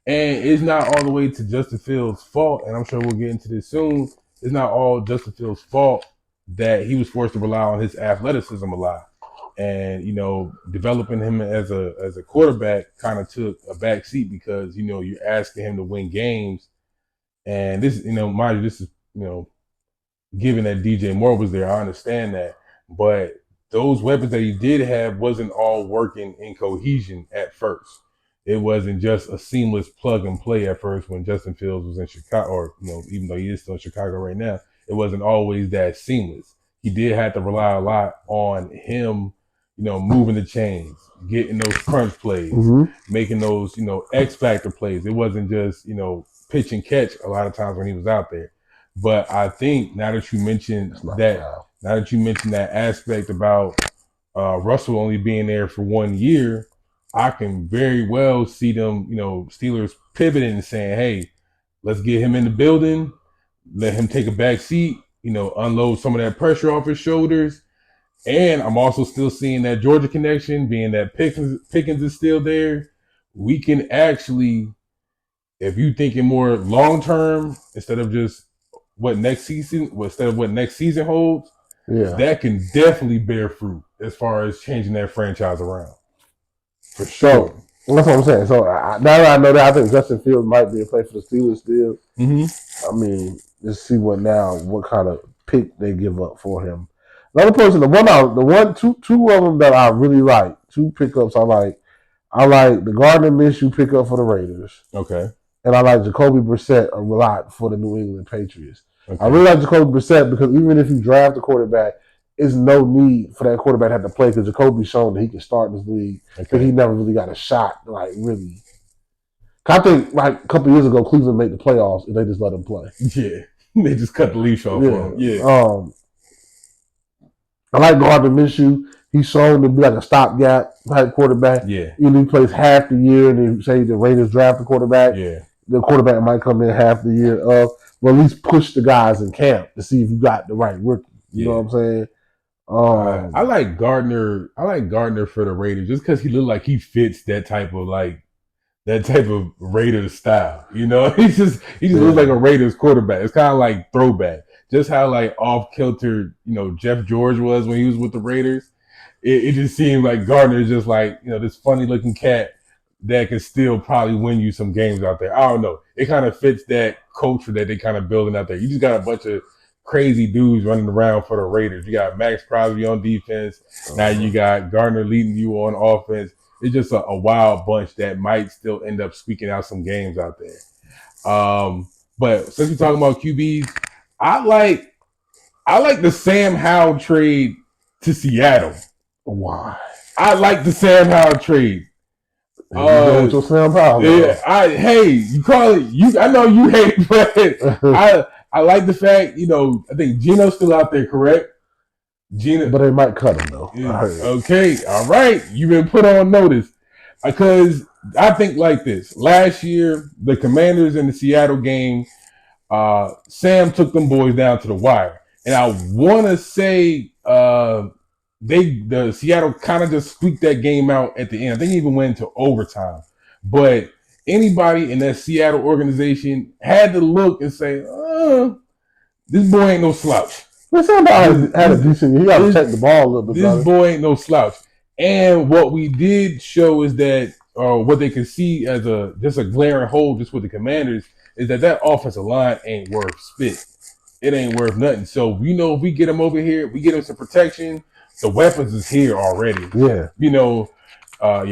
it's not all the way to Justin Fields' fault, and I'm sure we'll get into this soon. It's not all Justin Fields' fault that he was forced to rely on his athleticism a lot. And, developing him as a quarterback kind of took a back seat because, you're asking him to win games. And this, mind you, this is, given that DJ Moore was there, I understand that. But those weapons that he did have wasn't all working in cohesion at first. It wasn't just a seamless plug and play at first when Justin Fields was in Chicago, or, even though he is still in Chicago right now, it wasn't always that seamless. He did have to rely a lot on him, moving the chains, getting those crunch plays, making those, X factor plays. It wasn't just, pitch and catch a lot of times when he was out there. But I think now that you mentioned that aspect about Russell only being there for 1 year, I can very well see them, Steelers pivoting and saying, hey, let's get him in the building, let him take a back seat, unload some of that pressure off his shoulders. And I'm also still seeing that Georgia connection, being that Pickens is still there. We can actually, if you're thinking more long-term, instead of what next season holds, that can definitely bear fruit as far as changing that franchise around. For sure. So, that's what I'm saying. So now that I know that, I think Justin Fields might be a play for the Steelers still. I mean, just see what kind of pick they give up for him. Another person, two of them that I really like, two pickups I like. I like the Gardner Minshew pickup for the Raiders. Okay. And I like Jacoby Brissett a lot for the New England Patriots. Okay. I really like Jacoby Brissett because even if you draft a quarterback, there's no need for that quarterback to have to play because Jacoby's shown that he can start in this league. Because he never really got a shot, really. I think a couple years ago, Cleveland made the playoffs and they just let him play. Yeah. They just cut the leash off on him. Yeah. I like Gardner Minshew. He's shown to be like a stopgap type quarterback. Yeah. He plays half the year and then say the Raiders draft the quarterback. Yeah. The quarterback might come in half the year of, but at least push the guys in camp to see if you got the right rookie. You know what I'm saying? I like Gardner. I like Gardner for the Raiders just because he looked like he fits that type of Raiders style. He just looks like a Raiders quarterback. It's kind of like throwback. Just how off kilter, Jeff George was when he was with the Raiders. It just seemed like Gardner is just this funny looking cat that can still probably win you some games out there. I don't know. It kind of fits that culture that they kind of building out there. You just got a bunch of crazy dudes running around for the Raiders. You got Max Crosby on defense. Now you got Gardner leading you on offense. It's just a wild bunch that might still end up squeaking out some games out there. But since we're talking about QBs, I like I like the Sam Howell trade to Seattle. Why? I like the Sam Howell trade. You go with your Sam Howell. Yeah, hey, you call it. I know you hate it, but I like the fact. I think Gino's still out there, correct? Gino, but they might cut him though. Okay, all right. You've been put on notice because I think like this. Last year, the Commanders in the Seattle game, Sam took them boys down to the wire, and I want to say the Seattle kind of just squeaked that game out at the end. I think he even went into overtime, but anybody in that Seattle organization had to look and say, this boy ain't no slouch. Sam Howell had a decent. He got to check the ball a little bit. This boy ain't no slouch. And what we did show is that, what they could see as just a glaring hole just with the Commanders is that offensive line ain't worth spit. It ain't worth nothing. So if we get him over here, we get him some protection. The weapons is here already. Yeah. Your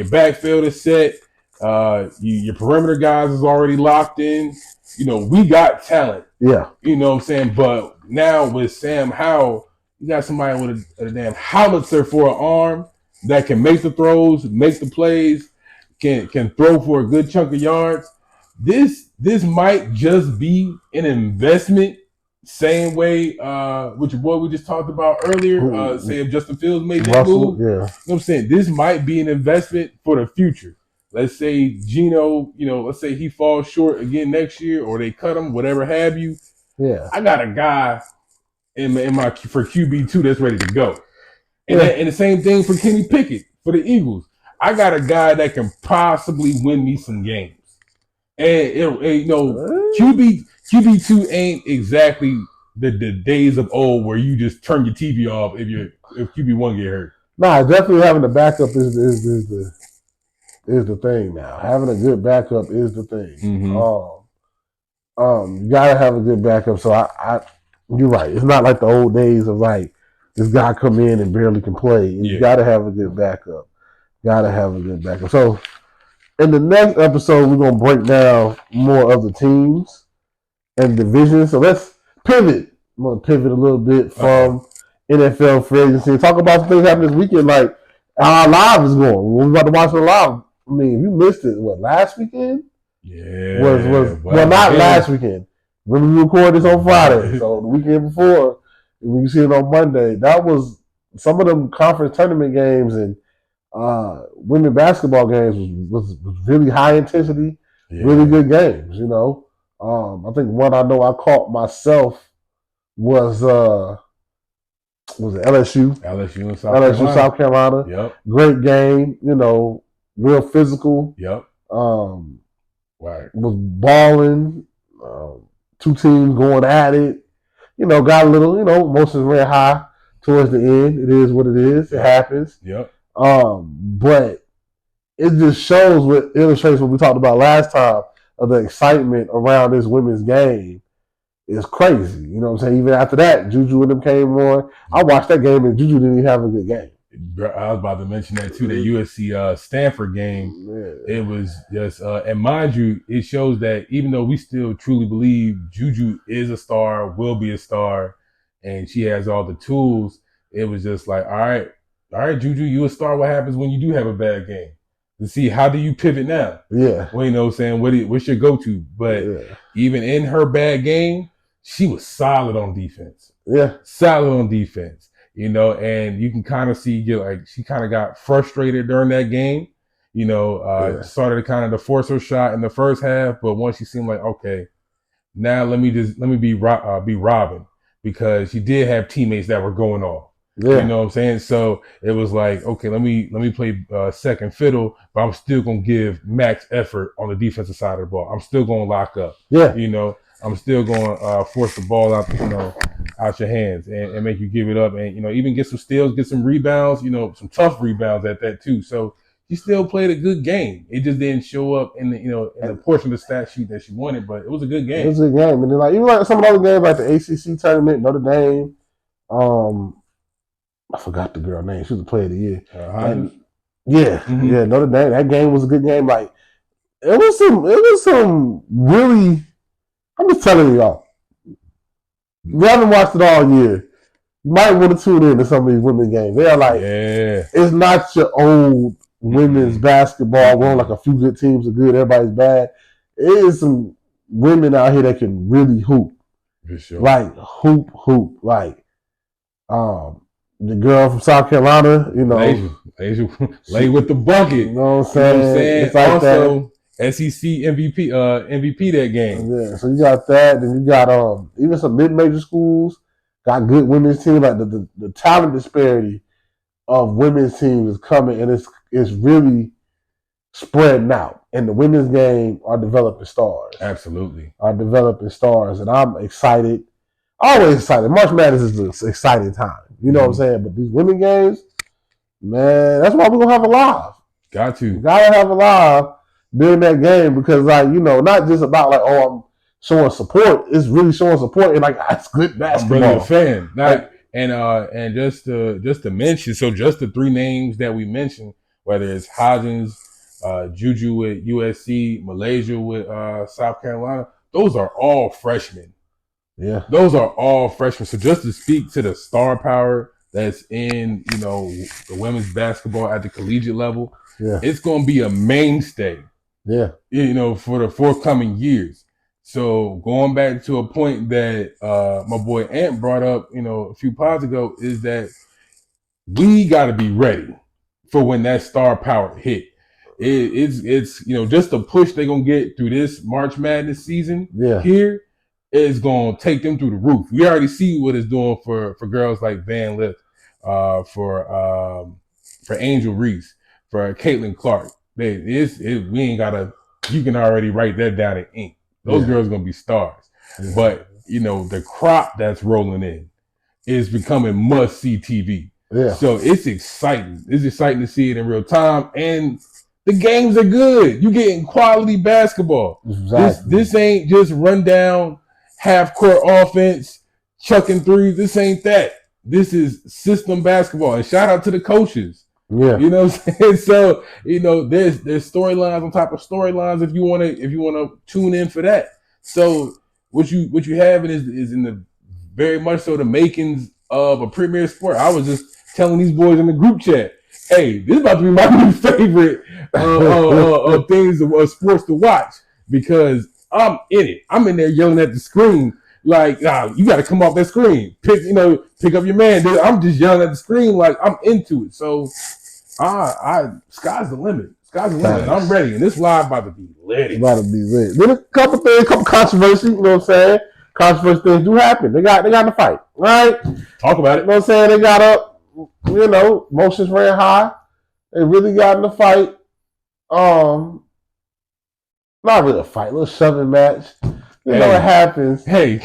backfield is set. Your perimeter guys is already locked in. We got talent. Yeah. You know what I'm saying? But now with Sam Howell, you got somebody with a damn howitzer for an arm that can make the throws, make the plays, can throw for a good chunk of yards. This might just be an investment, same way with your boy we just talked about earlier. Say if Justin Fields made that move. Yeah. You know what I'm saying? This might be an investment for the future. Let's say Gino, let's say he falls short again next year, or they cut him, whatever have you. Yeah, I got a guy in my for QB2 that's ready to go, and the same thing for Kenny Pickett for the Eagles. I got a guy that can possibly win me some games, and QB2 ain't exactly the days of old where you just turn your TV off if QB1 get hurt. Nah, definitely having a backup is the thing now. Having a good backup is the thing. Mm-hmm. You gotta have a good backup. So you're right. It's not like the old days of like this guy come in and barely can play. You gotta have a good backup. So in the next episode, we're gonna break down more of the teams and divisions. So let's pivot. I'm gonna pivot a little bit from NFL free agency. Talk about some things happening this weekend, like how our live is going. We're about to watch the live. I mean, you missed it. What, last weekend? Yeah. Well, not last weekend. When we recorded this on Friday, so the weekend before, when you see it on Monday, that was some of them conference tournament games and women basketball games was really high intensity, really good games. I think one I know I caught myself was it LSU? LSU, South Carolina. Yep. Great game. Real physical. Yep. Right. Was balling. Two teams going at it. Got a little. Emotions ran high towards the end. It is what it is. It happens. Yep. But it just illustrates what we talked about last time of the excitement around this women's game. Is crazy. You know what I'm saying? Even after that, Juju and them came on. I watched that game and Juju didn't even have a good game. I was about to mention that too. The USC Stanford game. Yeah. It was just, and mind you, it shows that even though we still truly believe Juju is a star, will be a star, and she has all the tools, it was just like, all right, Juju, you a star. What happens when you do have a bad game? To see how do you pivot now? Yeah. Well, what I'm saying, what's your go-to? But even in her bad game, she was solid on defense. Yeah. Solid on defense. And you can kind of see, she kind of got frustrated during that game. Started kind of to force her shot in the first half, but once she seemed like, okay, now let me be Robin, because she did have teammates that were going off. Yeah. You know what I'm saying? So it was like, okay, let me play second fiddle, but I'm still gonna give max effort on the defensive side of the ball. I'm still gonna lock up. Yeah. I'm still gonna force the ball out, out your hands and make you give it up, and even get some steals, get some rebounds, some tough rebounds at that too. So she still played a good game. It just didn't show up in the in the portion of the stat sheet that she wanted, but it was a good game. It was a good game, and then even like some of the other games, like the ACC tournament, Notre Dame. I forgot the girl name. She was the player of the year. Notre Dame. That game was a good game. Like it was some really. I'm just telling y'all. We haven't watched it all year, You might want to tune in to some of these women games. They are like, it's not your old women's basketball where like a few good teams are good, everybody's bad. It is some women out here that can really hoop. For sure. Like hoop. Like the girl from South Carolina, you know. Lay with the bucket. You know what I'm saying? It's like also that. SEC MVP that game. Yeah, so you got that. Then you got even some mid-major schools got good women's teams. Like the talent disparity of women's teams is coming, and it's really spreading out. And the women's game are developing stars. Absolutely. Are developing stars, and I'm excited. Always excited. March Madness is an exciting time. You know what I'm saying? But these women games, man, that's why we're going to have a live. Got to. Got to have a live during that game because, like, you know, not just about, like, oh, I'm showing support. It's really showing support and, like, it's good basketball. I'm really a fan. And just to mention, so just the three names that we mentioned, whether it's Hodgins, Juju with USC, Malaysia with South Carolina, those are all freshmen. Yeah. Those are all freshmen. So just to speak to the star power that's in, you know, the women's basketball at the collegiate level, it's going to be a mainstay, you know, for the forthcoming years. So going back to a point that my boy Ant brought up, you know, a few pods ago, is that we got to be ready for when that star power hit. It's you know, just the push they're going to get through this March Madness season here is going to take them through the roof. We already see what it's doing for girls like Van Lith, for Angel Reese, for Caitlin Clark. We ain't got to, you can already write that down in ink. Those girls are going to be stars. But, you know, the crop that's rolling in is becoming must-see TV. So it's exciting. It's exciting to see it in real time. And the games are good. You're getting quality basketball. This ain't just run down, half-court offense, chucking threes. This ain't that. This is system basketball. And shout out to the coaches. You know what I'm saying? So, you know, there's storylines on top of storylines if you wanna tune in for that. So what you have is in the very much so the makings of a premier sport. I was just telling these boys in the group chat, hey, this is about to be my new favorite things of sports to watch because I'm in it. I'm in there yelling at the screen like, you got to come off that screen. Pick up your man. I'm just yelling at the screen like I'm into it. So, sky's the limit. Sky's the limit. I'm ready, and this live about to be lit. Then a couple controversy. You know what I'm saying? Controversy things do happen. They got in a fight, right? Talk about it. You know what I'm saying? They got up. You know, emotions ran high. They really got in a fight. Not really a fight, a little shoving match. You know what happens. Hey,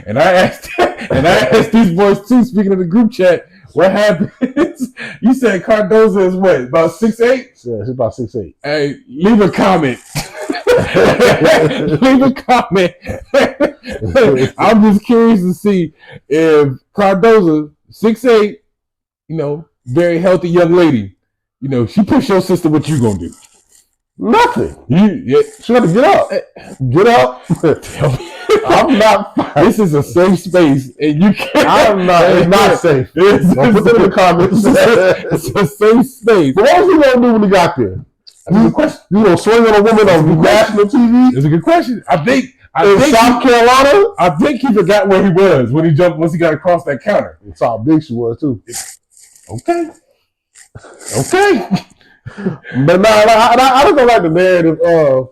and I asked these boys too, speaking of the group chat, what happens? You said Cardozo is what, about 6'8"? Yeah, he's about 6'8". Hey, leave a comment. Leave a comment. I'm just curious to see if Cardozo, 6'8", you know, very healthy young lady, you know, she push your sister, what you gonna do? Nothing. She got to get up. Get up. I'm not. This is a safe space, and you can't. I'm not. It's not safe. Don't put it in the comments. It's a safe space. But what was he gonna do when he got there? That's a good question. You know, swing on a woman on national TV? It's a good question. I think South Carolina. I think he forgot where he was when he jumped. Once he got across that counter, that's how big she was too. Okay. But no, I don't like the narrative of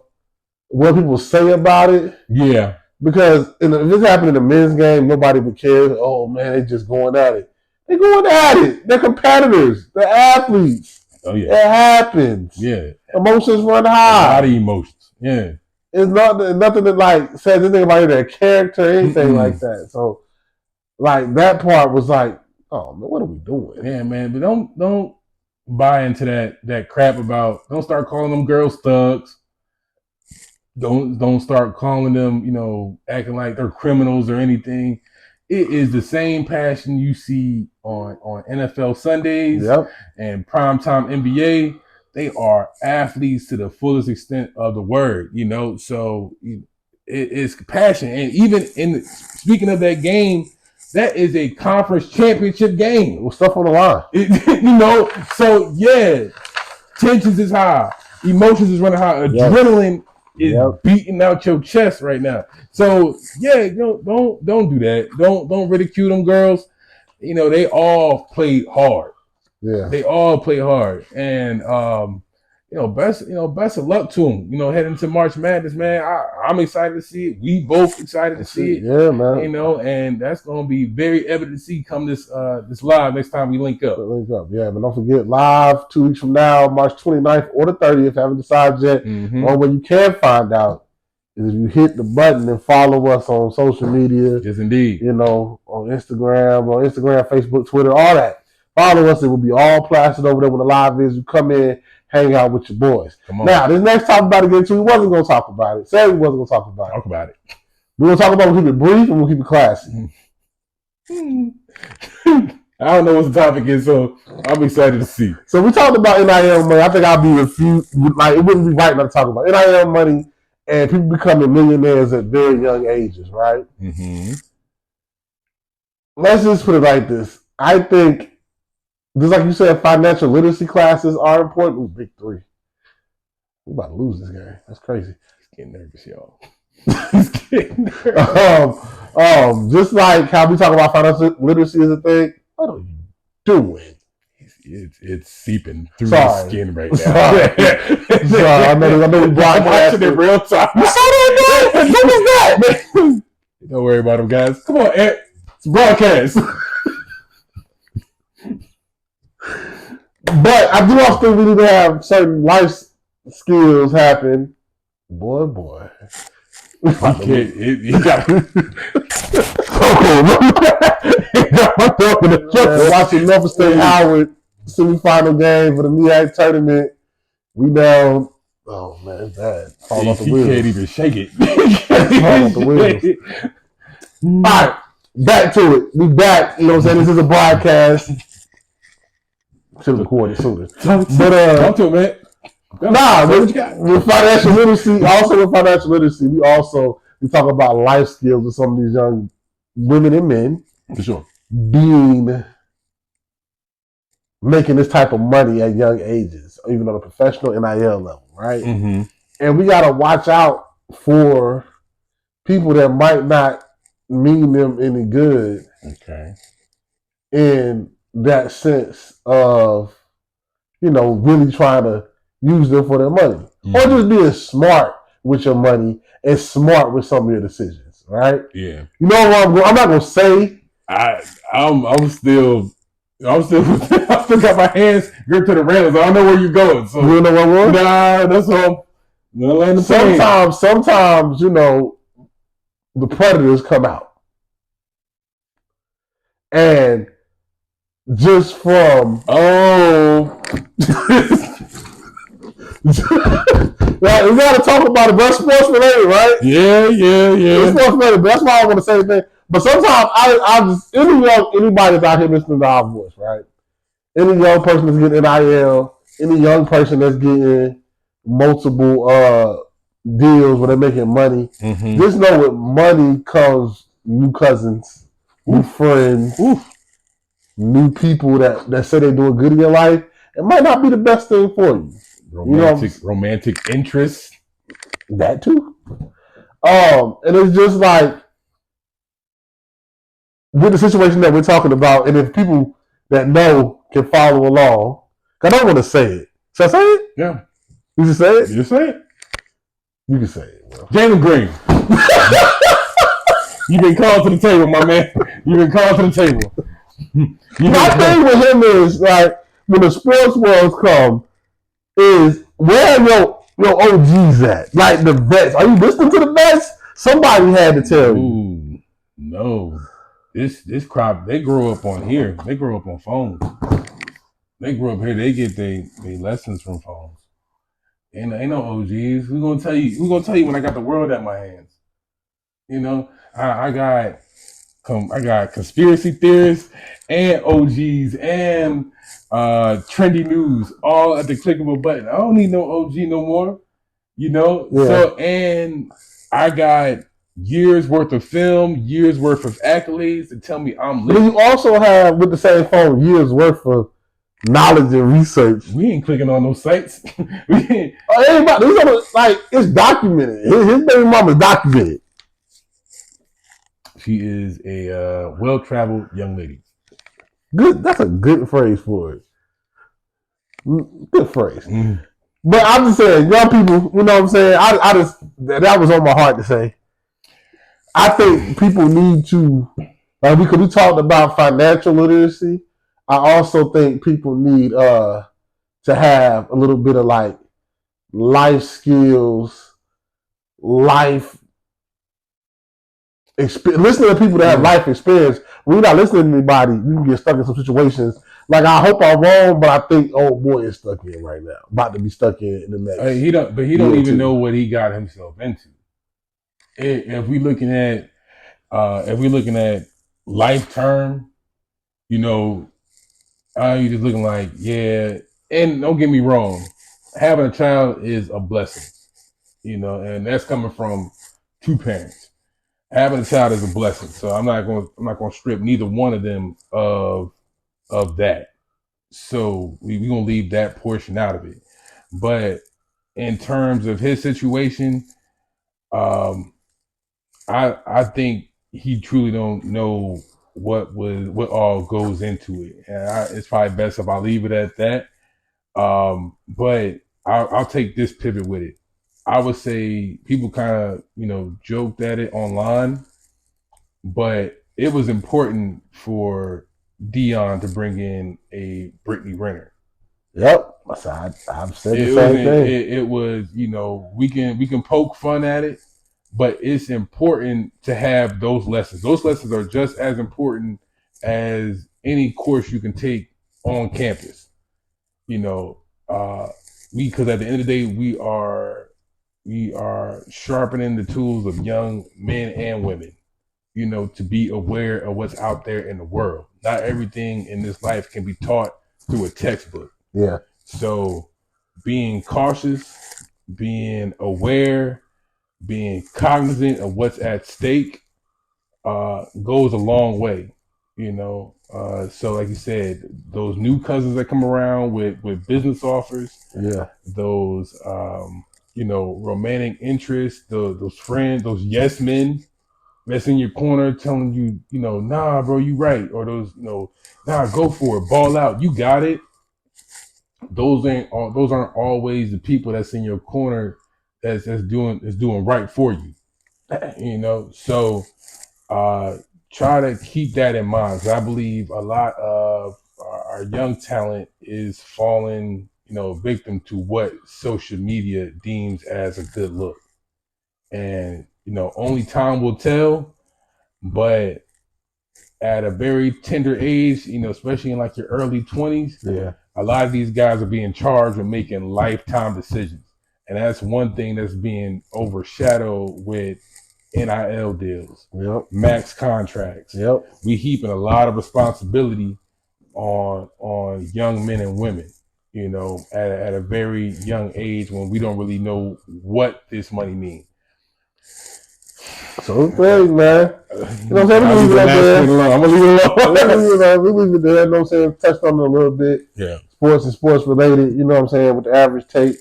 what people say about it. Yeah. Because if this happened in the men's game, nobody would care. Oh man, they just going at it. They're going at it. They're competitors. They're athletes. Oh yeah. It happens. Yeah. Emotions run high. A lot of emotions. Yeah. It's nothing that like says anything about their character or anything like that. So like that part was like, oh man, what are we doing? Yeah, man. But don't buy into that crap about, don't start calling them girls thugs. Don't start calling them, you know, acting like they're criminals or anything. It is the same passion you see on NFL Sundays and primetime NBA. They are athletes to the fullest extent of the word, you know. So it's passion. And even speaking of that game That is a conference championship game. With stuff on the line. So yeah, tensions is high, emotions is running high, adrenaline is beating out your chest right now. So yeah, don't do that. Don't ridicule them girls. They all played hard. Yeah, they all play hard, and best of luck to them. Heading into March Madness, man. I'm excited to see it. We both excited to see it. Yeah, man. And that's gonna be very evident to see come this live next time we link up. Yeah, but don't forget live 2 weeks from now, March 29th or the 30th. Haven't decided yet. One way you can find out is if you hit the button and follow us on social media. Yes, indeed. On Instagram, Facebook, Twitter, all that. Follow us. It will be all plastered over there when the live is. You come in, hang out with your boys. Now, this next topic about to get to, we wasn't going to talk about it. Said we wasn't going to talk about it. Talk about it. We're going to talk about it. We'll keep it brief and we'll keep it classy. I don't know what the topic is, so I'm excited to see. So we talked about NIL money. I think I'll be refused. Like, it wouldn't be right not to talk about NIL money and people becoming millionaires at very young ages, right? Mm-hmm. Let's just put it like this. I think, just like you said, financial literacy classes are important. Ooh, big three. We're about to lose this game. That's crazy. He's getting nervous, y'all. He's getting nervous. Just like how we talk about financial literacy is a thing. What are you doing? It's seeping through his skin right now. Sorry, I know we broadcast it real time. You saw that, man? What was that, man? Don't worry about him, guys. Come on, Ed. It's broadcast. But I do also think we need to have certain life skills happen. Boy. He got watching Memphis State Howard semifinal game for the MEAC tournament. We down. Oh man, it's bad. Fall off the wheels. He can't even shake it. Fall off the wheels. All right, back to it. We back. You know what I'm saying? This is a broadcast. Should have recorded sooner. Talk to it, man. With financial literacy, we talk about life skills with some of these young women and men. For sure. Making this type of money at young ages, even on a professional NIL level, right? Mm-hmm. And we got to watch out for people that might not mean them any good. Okay. In that sense of, really trying to use them for their money. Mm-hmm. Or just being smart with your money and smart with some of your decisions, right? Yeah. You know what I'm not going to say. I'm still I still got my hands gripped to the rails. I don't know where you're going. So you know what we're? Nah, that's all. Sometimes, the predators come out. And just from well, we gotta talk about it, but sports related, right? Yeah. It's sports related, but that's why I want to say the thing. But sometimes I just anybody that's out here listening to our voice, right? Any young person that's getting NIL, any young person that's getting multiple deals where they're making money, just know with money comes new cousins, new friends, new people that say they're doing good in your life. It might not be the best thing for you. Romantic interests. That too. And it's just like with the situation that we're talking about, and if people that know can follow along, I don't want to say it. Should I say it? Yeah. You can say it? You say it. You can say it. Well. Jalen Green. You've been called to the table, my man. You've been called to the table. My thing with him is, like, when the sports worlds come, is where are your OGs at? Like the vets. Are you listening to the vets? Somebody had to tell you. Ooh, no. This crowd, they grow up on here. They grow up on phones. They grow up here. They get their lessons from phones. Ain't no OGs. We're gonna tell you when I got the world at my hands. I got conspiracy theorists and OGs and trendy news all at the click of a button. I don't need no OG no more. Yeah. So, and I got years worth of film, years worth of accolades to tell me I'm But lit. you also have, with the same phone, years worth of knowledge and research. We ain't clicking on those sites. We ain't. Everybody, like, it's documented. His baby mama's documented. She is a well-traveled young lady. Good. That's a good phrase for it. Good phrase. Mm. But I'm just saying, young people, you know what I'm saying? I just, that was on my heart to say. I think people need to, like, because we talked about financial literacy. I also think people need to have a little bit of like life skills, life experience. Listening to people that have life experience. When you're not listening to anybody, you can get stuck in some situations. Like, I hope I'm wrong, but I think old boy is stuck in right now. About to be stuck in the next. He don't even know what he got himself into. If we looking at life term, you know, you just looking like, yeah. And don't get me wrong, having a child is a blessing, you know, and that's coming from two parents. Having a child is a blessing, so I'm not going to strip neither one of them of that. So we're gonna leave that portion out of it. But in terms of his situation, I think he truly don't know what all goes into it, and it's probably best if I leave it at that. But I'll take this pivot with it. I would say people kind of joked at it online, but it was important for Dion to bring in a Brittany Renner. Yep, I've said the same thing. It was, we can poke fun at it, but it's important to have those lessons. Those lessons are just as important as any course you can take on campus. Because at the end of the day, we are sharpening the tools of young men and women, to be aware of what's out there in the world. Not everything in this life can be taught through a textbook. Yeah. So being cautious, being aware, being cognizant of what's at stake goes a long way, so like you said, those new cousins that come around with business offers, those romantic interests, those friends, those yes men that's in your corner telling you, nah, bro, you right, or those, nah, go for it, ball out, you got it. Those aren't always the people that's in your corner that's doing right for you. So try to keep that in mind, because I believe a lot of our young talent is falling, victim to what social media deems as a good look. And, only time will tell, but at a very tender age, especially in like your early 20s, a lot of these guys are being charged with making lifetime decisions. And that's one thing that's being overshadowed with NIL deals, max contracts. We heaping a lot of responsibility on young men and women, at a very young age, when we don't really know what this money means. So things, man. You know what I'm saying? I'm gonna leave it alone. We leave it there. You know what I'm saying? Touched on it a little bit. Yeah. Sports and sports related. You know what I'm saying? With the average take.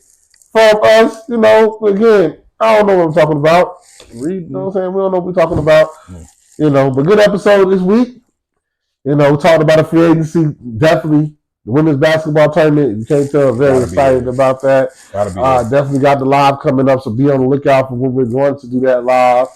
For us, again, I don't know what I'm talking about. You know what I'm saying? We don't know what we're talking about. But good episode this week. We talked about a free agency. Definitely the women's basketball tournament. You can't tell. Very excited about that. Definitely got the live coming up, so be on the lookout for when we're going to do that live.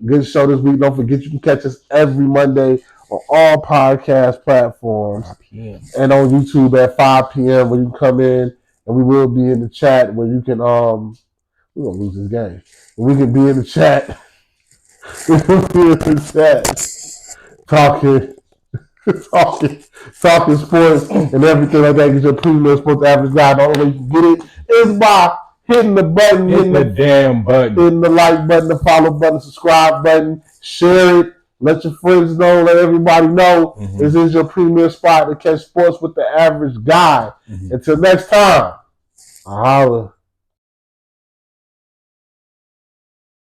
Good show this week. Don't forget, you can catch us every Monday on all podcast platforms and on YouTube at 5 p.m. where you can come in, and we will be in the chat where you can we're gonna lose this game. We can be in the chat. We can be in the chat talking sports and everything like that. Get your premium sports average guy. The only way you can get it is by hitting the button, hitting the damn button, hitting the like button, the follow button, the subscribe button, share it, let your friends know, let everybody know. This is your premier spot to catch sports with the average guy. Until next time, holla.